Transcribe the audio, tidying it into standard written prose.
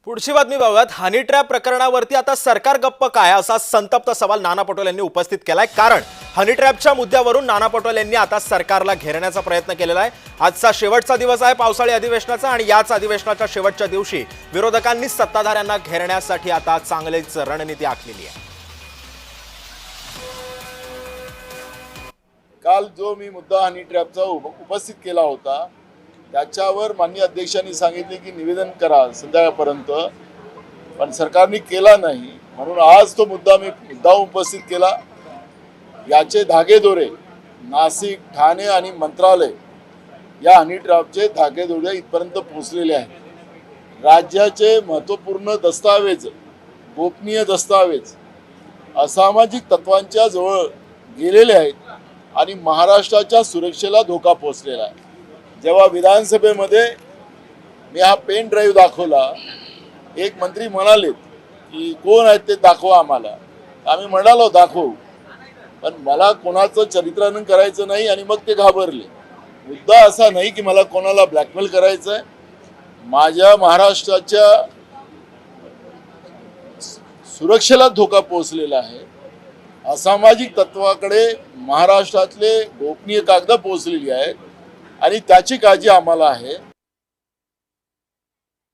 पुढची बातमी बघूयात. हनी ट्रॅप प्रकरणावरती आता सरकार गप्प काय, असा संतप्त सवाल नाना पटोले यांनी उपस्थित केलाय. कारण हनी ट्रॅपच्या मुद्द्यावरून नाना पटोले यांनी आता सरकारला घेरण्याचा प्रयत्न केलेला आहे. आजचा शेवटचा दिवस आहे पावसाळी अधिवेशनाचा आणि याच अधिवेशनाच्या शेवटच्या दिवशी विरोधकांनी सत्ताधाऱ्यांना घेरण्यासाठी आता चांगलीच रणनीती आखलेली आहे. काल जो मी मुद्दा हनी ट्रॅपचा उपस्थित केला होता त्याच्यावर माननीय अध्यक्षांनी सांगितले की निवेदन करा संध्याकाळपर्यंत, पण सरकारने केला नाही. म्हणून आज तो मुद्दा मी उपस्थित केला. याचे धागेदोरे नाशिक, ठाणे आणि मंत्रालय या हनी ट्रॅपचे धागेदोरे इथपर्यंत पोहोचलेले आहेत. राज्याचे महत्त्वपूर्ण दस्तावेज, गोपनीय दस्तावेज असामाजिक तत्वांच्या जवळ गेलेले आहेत आणि महाराष्ट्राच्या सुरक्षेला धोका पोहोचलेला आहे. जेव्हा विधानसभेमध्ये मी हा पेन ड्राईव्ह दाखवला, एक मंत्री म्हणाले की कोण आहेत ते दाखवा आम्हाला. आम्ही म्हणालो दाखवू, पण मला कोणाचं चरित्रहनन करायचं नाही आणि मग ते घाबरले. मुद्दा असा नाही की मला कोणाला ब्लॅकमेल करायचं आहे. माझ्या महाराष्ट्राच्या सुरक्षेला धोका पोहोचलेला आहे. असामाजिक तत्वाकडे महाराष्ट्रातले गोपनीय कागद पोहोचलेली आहेत आणि त्याची काळजी आम्हाला आहे.